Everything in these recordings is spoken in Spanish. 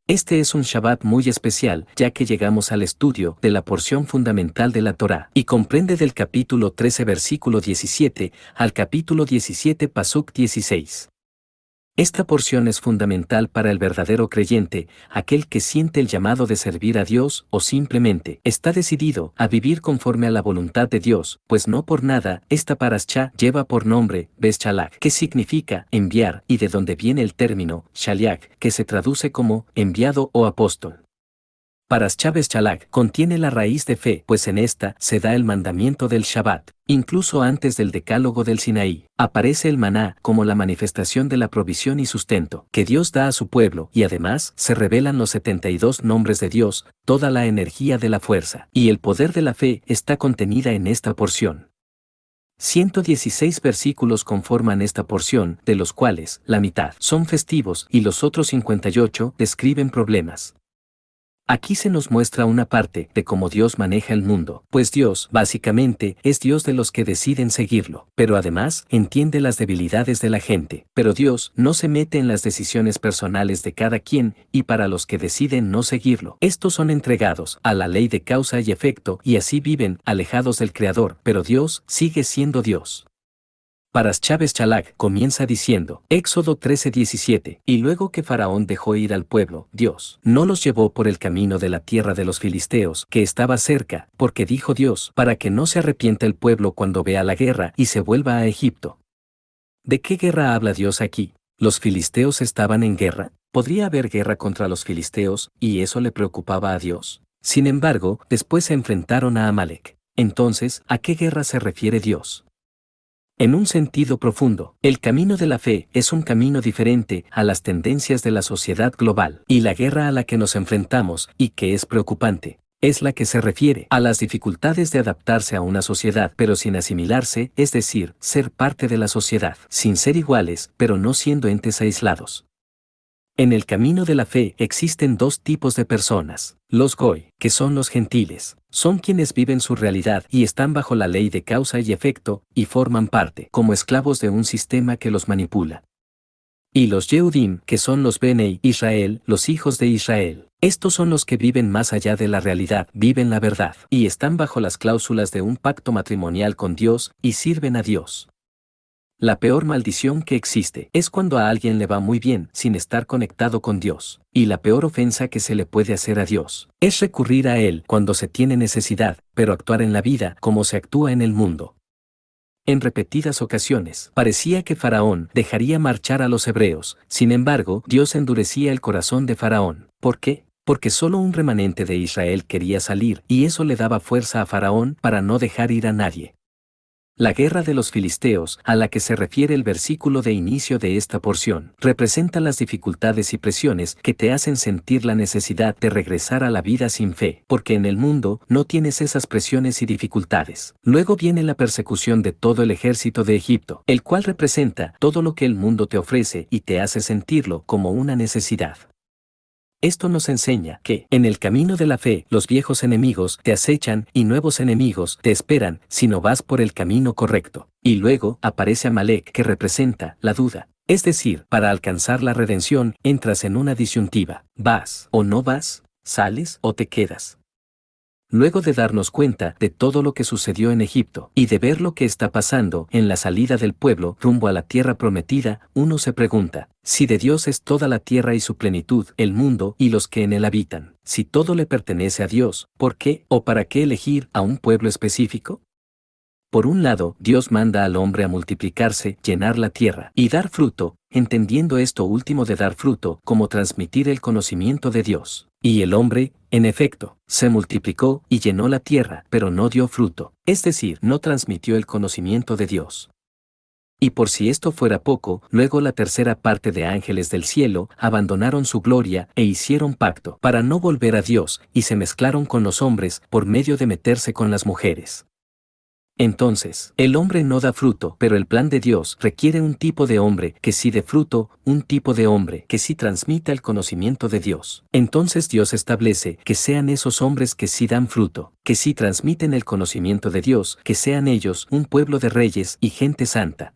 Este es un Shabbat muy especial, ya que llegamos al estudio de la porción fundamental de la Torá, y comprende del capítulo 13 versículo 17 al capítulo 17 pasuk 16. Esta porción es fundamental para el verdadero creyente, aquel que siente el llamado de servir a Dios o simplemente está decidido a vivir conforme a la voluntad de Dios, pues no por nada esta parashá lleva por nombre Beschalach, que significa enviar y de donde viene el término Shaliach, que se traduce como enviado o apóstol. Parashá Beschalach contiene la raíz de fe, pues en esta se da el mandamiento del Shabbat. Incluso antes del decálogo del Sinaí, aparece el maná como la manifestación de la provisión y sustento que Dios da a su pueblo, y además se revelan los 72 nombres de Dios, toda la energía de la fuerza y el poder de la fe está contenida en esta porción. 116 versículos conforman esta porción, de los cuales la mitad son festivos y los otros 58 describen problemas. Aquí se nos muestra una parte de cómo Dios maneja el mundo, pues Dios, básicamente, es Dios de los que deciden seguirlo, pero además entiende las debilidades de la gente, pero Dios no se mete en las decisiones personales de cada quien, y para los que deciden no seguirlo, estos son entregados a la ley de causa y efecto y así viven, alejados del Creador, pero Dios sigue siendo Dios. Parashá Beschalach comienza diciendo, Éxodo 13:17, y luego que Faraón dejó ir al pueblo, Dios no los llevó por el camino de la tierra de los filisteos, que estaba cerca, porque dijo Dios, para que no se arrepienta el pueblo cuando vea la guerra y se vuelva a Egipto. ¿De qué guerra habla Dios aquí? ¿Los filisteos estaban en guerra? ¿Podría haber guerra contra los filisteos, y eso le preocupaba a Dios? Sin embargo, después se enfrentaron a Amalek. Entonces, ¿a qué guerra se refiere Dios? En un sentido profundo, el camino de la fe es un camino diferente a las tendencias de la sociedad global, y la guerra a la que nos enfrentamos, y que es preocupante, es la que se refiere a las dificultades de adaptarse a una sociedad pero sin asimilarse, es decir, ser parte de la sociedad, sin ser iguales, pero no siendo entes aislados. En el camino de la fe existen dos tipos de personas. Los Goy, que son los gentiles, son quienes viven su realidad y están bajo la ley de causa y efecto, y forman parte como esclavos de un sistema que los manipula. Y los Yehudim, que son los Benei Israel, los hijos de Israel. Estos son los que viven más allá de la realidad, viven la verdad, y están bajo las cláusulas de un pacto matrimonial con Dios, y sirven a Dios. La peor maldición que existe es cuando a alguien le va muy bien sin estar conectado con Dios, y la peor ofensa que se le puede hacer a Dios es recurrir a Él cuando se tiene necesidad, pero actuar en la vida como se actúa en el mundo. En repetidas ocasiones, parecía que Faraón dejaría marchar a los hebreos, sin embargo, Dios endurecía el corazón de Faraón. ¿Por qué? Porque solo un remanente de Israel quería salir, y eso le daba fuerza a Faraón para no dejar ir a nadie. La guerra de los filisteos, a la que se refiere el versículo de inicio de esta porción, representa las dificultades y presiones que te hacen sentir la necesidad de regresar a la vida sin fe, porque en el mundo no tienes esas presiones y dificultades. Luego viene la persecución de todo el ejército de Egipto, el cual representa todo lo que el mundo te ofrece y te hace sentirlo como una necesidad. Esto nos enseña que, en el camino de la fe, los viejos enemigos te acechan y nuevos enemigos te esperan si no vas por el camino correcto. Y luego aparece Amalek, que representa la duda. Es decir, para alcanzar la redención, entras en una disyuntiva. ¿Vas o no vas? ¿Sales o te quedas? Luego de darnos cuenta de todo lo que sucedió en Egipto y de ver lo que está pasando en la salida del pueblo rumbo a la tierra prometida, uno se pregunta, si de Dios es toda la tierra y su plenitud, el mundo y los que en él habitan, si todo le pertenece a Dios, ¿por qué o para qué elegir a un pueblo específico? Por un lado, Dios manda al hombre a multiplicarse, llenar la tierra y dar fruto, entendiendo esto último de dar fruto como transmitir el conocimiento de Dios. Y el hombre, en efecto, se multiplicó y llenó la tierra, pero no dio fruto, es decir, no transmitió el conocimiento de Dios. Y por si esto fuera poco, luego la tercera parte de ángeles del cielo abandonaron su gloria e hicieron pacto para no volver a Dios y se mezclaron con los hombres por medio de meterse con las mujeres. Entonces, el hombre no da fruto, pero el plan de Dios requiere un tipo de hombre que sí dé fruto, un tipo de hombre que sí transmita el conocimiento de Dios. Entonces Dios establece que sean esos hombres que sí dan fruto, que sí transmiten el conocimiento de Dios, que sean ellos un pueblo de reyes y gente santa.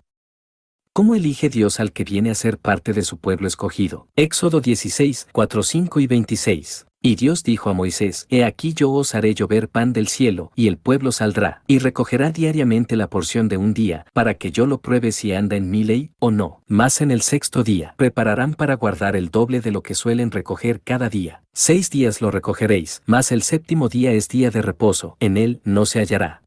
¿Cómo elige Dios al que viene a ser parte de su pueblo escogido? Éxodo 16, 4, 5 y 26. Y Dios dijo a Moisés: He aquí yo os haré llover pan del cielo, y el pueblo saldrá, y recogerá diariamente la porción de un día, para que yo lo pruebe si anda en mi ley, o no. Mas en el sexto día, prepararán para guardar el doble de lo que suelen recoger cada día. 6 días lo recogeréis, mas el séptimo día es día de reposo, en él no se hallará.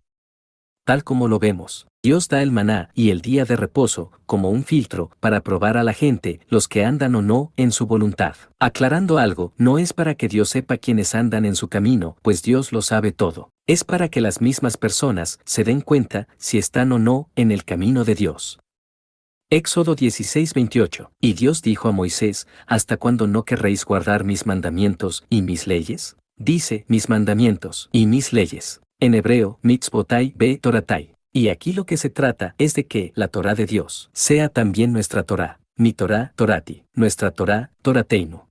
Tal como lo vemos, Dios da el maná y el día de reposo, como un filtro, para probar a la gente, los que andan o no en su voluntad. Aclarando algo, no es para que Dios sepa quiénes andan en su camino, pues Dios lo sabe todo. Es para que las mismas personas se den cuenta si están o no en el camino de Dios. Éxodo 16, 28. Y Dios dijo a Moisés: ¿Hasta cuándo no querréis guardar mis mandamientos y mis leyes? Dice, mis mandamientos y mis leyes. En hebreo, mitzvotai be toratai. Y aquí lo que se trata es de que la Torá de Dios sea también nuestra Torá, mi Torá, Torati, nuestra Torá, Torateinu.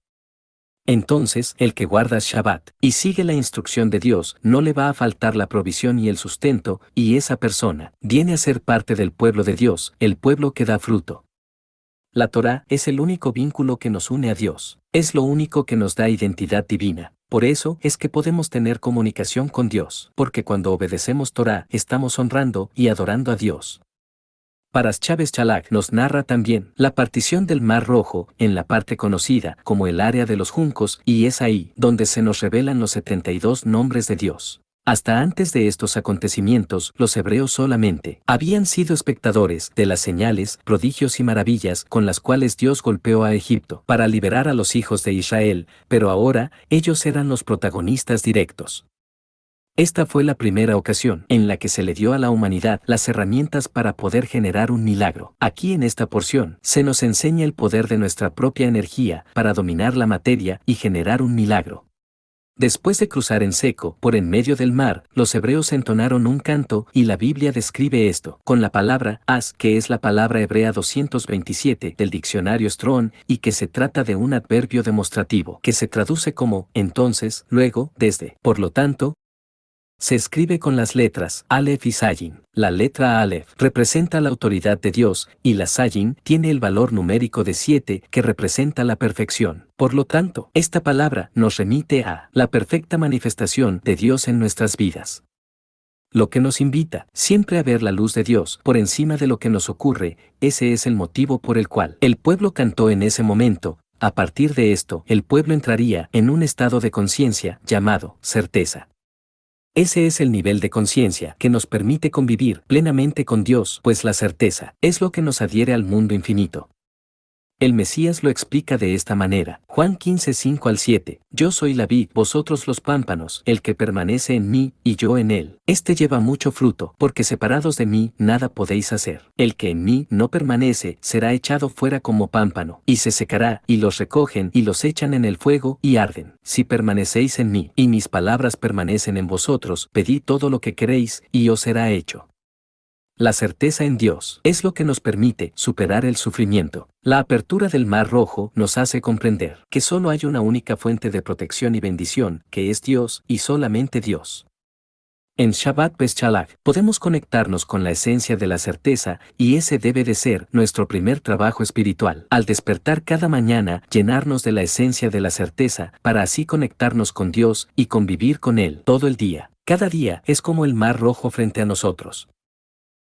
Entonces, el que guarda Shabbat y sigue la instrucción de Dios, no le va a faltar la provisión y el sustento, y esa persona viene a ser parte del pueblo de Dios, el pueblo que da fruto. La Torá es el único vínculo que nos une a Dios, es lo único que nos da identidad divina. Por eso es que podemos tener comunicación con Dios, porque cuando obedecemos Torá estamos honrando y adorando a Dios. Paras Chávez Chalak nos narra también la partición del Mar Rojo en la parte conocida como el área de los juncos, y es ahí donde se nos revelan los 72 nombres de Dios. Hasta antes de estos acontecimientos, los hebreos solamente habían sido espectadores de las señales, prodigios y maravillas con las cuales Dios golpeó a Egipto para liberar a los hijos de Israel, pero ahora ellos eran los protagonistas directos. Esta fue la primera ocasión en la que se le dio a la humanidad las herramientas para poder generar un milagro. Aquí en esta porción se nos enseña el poder de nuestra propia energía para dominar la materia y generar un milagro. Después de cruzar en seco por en medio del mar, los hebreos entonaron un canto y la Biblia describe esto con la palabra as, que es la palabra hebrea 227 del diccionario Strong y que se trata de un adverbio demostrativo que se traduce como entonces, luego, desde. Por lo tanto, se escribe con las letras Aleph y Sayin. La letra Aleph representa la autoridad de Dios y la Sayin tiene el valor numérico de 7 que representa la perfección. Por lo tanto, esta palabra nos remite a la perfecta manifestación de Dios en nuestras vidas. Lo que nos invita siempre a ver la luz de Dios por encima de lo que nos ocurre, ese es el motivo por el cual el pueblo cantó en ese momento. A partir de esto, el pueblo entraría en un estado de conciencia llamado certeza. Ese es el nivel de conciencia que nos permite convivir plenamente con Dios, pues la certeza es lo que nos adhiere al mundo infinito. El Mesías lo explica de esta manera. Juan 15, 5 al 7. Yo soy la vid, vosotros los pámpanos, el que permanece en mí, y yo en él. Este lleva mucho fruto, porque separados de mí, nada podéis hacer. El que en mí no permanece, será echado fuera como pámpano, y se secará, y los recogen, y los echan en el fuego, y arden. Si permanecéis en mí, y mis palabras permanecen en vosotros, pedid todo lo que queréis, y os será hecho. La certeza en Dios es lo que nos permite superar el sufrimiento. La apertura del Mar Rojo nos hace comprender que solo hay una única fuente de protección y bendición, que es Dios y solamente Dios. En Shabbat Beschalach podemos conectarnos con la esencia de la certeza y ese debe de ser nuestro primer trabajo espiritual. Al despertar cada mañana, llenarnos de la esencia de la certeza para así conectarnos con Dios y convivir con Él todo el día. Cada día es como el Mar Rojo frente a nosotros.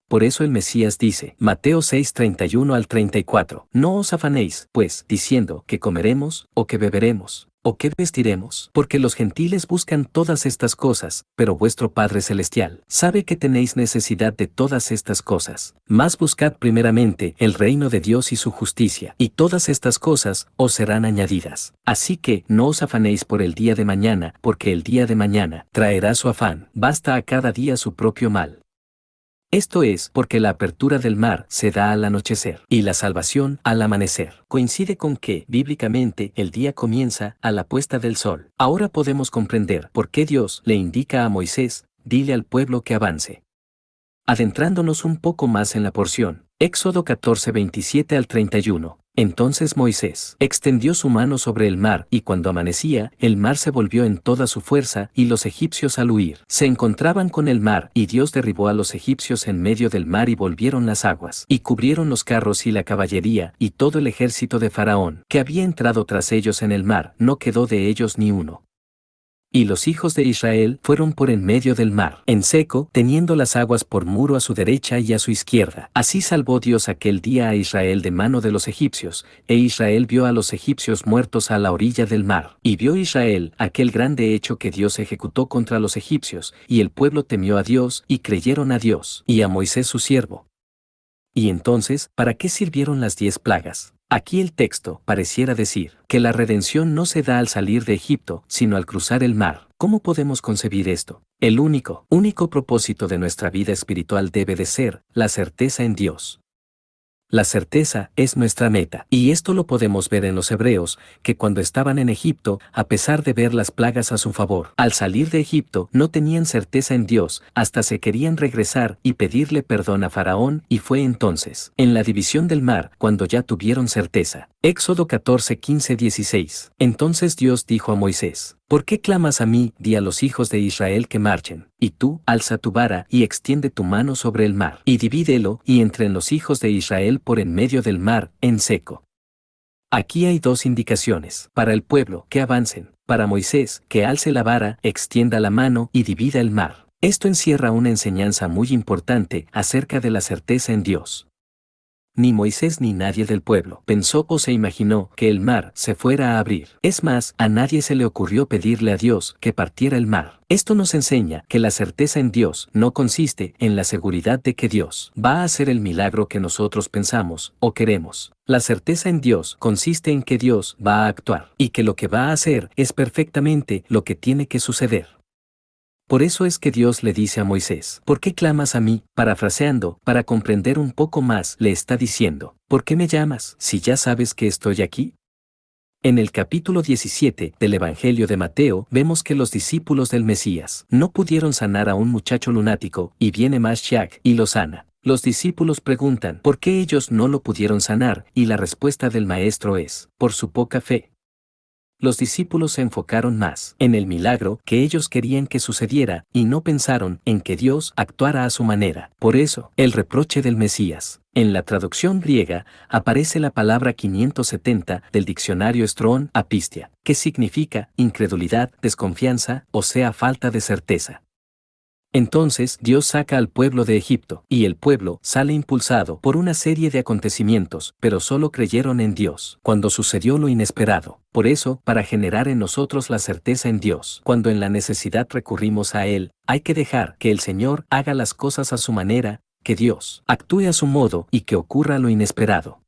Por eso el Mesías dice, Mateo 6, 31 al 34, no os afanéis, pues, diciendo, ¿qué comeremos, o qué beberemos, o qué vestiremos? Porque los gentiles buscan todas estas cosas, pero vuestro Padre Celestial sabe que tenéis necesidad de todas estas cosas. Mas buscad primeramente el reino de Dios y su justicia, y todas estas cosas os serán añadidas. Así que, no os afanéis por el día de mañana, porque el día de mañana traerá su afán. Basta a cada día su propio mal. Esto es porque la apertura del mar se da al anochecer y la salvación al amanecer. Coincide con que, bíblicamente, el día comienza a la puesta del sol. Ahora podemos comprender por qué Dios le indica a Moisés, dile al pueblo que avance. Adentrándonos un poco más en la porción, Éxodo 14, 27 al 31. Entonces Moisés extendió su mano sobre el mar, y cuando amanecía, el mar se volvió en toda su fuerza, y los egipcios al huir se encontraban con el mar, y Dios derribó a los egipcios en medio del mar y volvieron las aguas, y cubrieron los carros y la caballería, y todo el ejército de Faraón, que había entrado tras ellos en el mar, no quedó de ellos ni uno. Y los hijos de Israel fueron por en medio del mar, en seco, teniendo las aguas por muro a su derecha y a su izquierda. Así salvó Dios aquel día a Israel de mano de los egipcios, e Israel vio a los egipcios muertos a la orilla del mar. Y vio Israel aquel grande hecho que Dios ejecutó contra los egipcios, y el pueblo temió a Dios, y creyeron a Dios, y a Moisés su siervo. Y entonces, ¿para qué sirvieron las 10 plagas? Aquí el texto pareciera decir que la redención no se da al salir de Egipto, sino al cruzar el mar. ¿Cómo podemos concebir esto? El único propósito de nuestra vida espiritual debe de ser la certeza en Dios. La certeza es nuestra meta. Y esto lo podemos ver en los hebreos, que cuando estaban en Egipto, a pesar de ver las plagas a su favor, al salir de Egipto no tenían certeza en Dios, hasta se querían regresar y pedirle perdón a Faraón, y fue entonces, en la división del mar, cuando ya tuvieron certeza. Éxodo 14, 15, 16. Entonces Dios dijo a Moisés: ¿Por qué clamas a mí? Di a los hijos de Israel que marchen, y tú, alza tu vara, y extiende tu mano sobre el mar, y divídelo, y entre en los hijos de Israel por en medio del mar, en seco. Aquí hay 2 indicaciones: para el pueblo, que avancen; para Moisés, que alce la vara, extienda la mano, y divida el mar. Esto encierra una enseñanza muy importante acerca de la certeza en Dios. Ni Moisés ni nadie del pueblo pensó o se imaginó que el mar se fuera a abrir. Es más, a nadie se le ocurrió pedirle a Dios que partiera el mar. Esto nos enseña que la certeza en Dios no consiste en la seguridad de que Dios va a hacer el milagro que nosotros pensamos o queremos. La certeza en Dios consiste en que Dios va a actuar y que lo que va a hacer es perfectamente lo que tiene que suceder. Por eso es que Dios le dice a Moisés: ¿por qué clamas a mí? Parafraseando, para comprender un poco más, le está diciendo: ¿por qué me llamas, si ya sabes que estoy aquí? En el capítulo 17 del Evangelio de Mateo vemos que los discípulos del Mesías no pudieron sanar a un muchacho lunático, y viene Mashiach y lo sana. Los discípulos preguntan por qué ellos no lo pudieron sanar, y la respuesta del Maestro es: por su poca fe. Los discípulos se enfocaron más en el milagro que ellos querían que sucediera, y no pensaron en que Dios actuara a su manera. Por eso, el reproche del Mesías. En la traducción griega, aparece la palabra 570 del diccionario Strong apistia, que significa incredulidad, desconfianza, o sea, falta de certeza. Entonces Dios saca al pueblo de Egipto, y el pueblo sale impulsado por una serie de acontecimientos, pero solo creyeron en Dios cuando sucedió lo inesperado. Por eso, para generar en nosotros la certeza en Dios, cuando en la necesidad recurrimos a Él, hay que dejar que el Señor haga las cosas a su manera, que Dios actúe a su modo y que ocurra lo inesperado.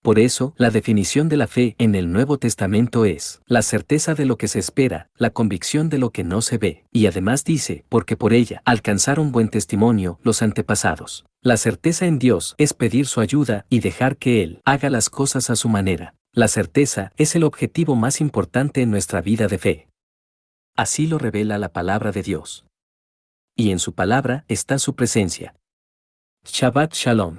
Por eso, la definición de la fe en el Nuevo Testamento es la certeza de lo que se espera, la convicción de lo que no se ve, y además dice, porque por ella alcanzaron buen testimonio los antepasados. La certeza en Dios es pedir su ayuda y dejar que Él haga las cosas a su manera. La certeza es el objetivo más importante en nuestra vida de fe. Así lo revela la palabra de Dios. Y en su palabra está su presencia. Shabbat Shalom.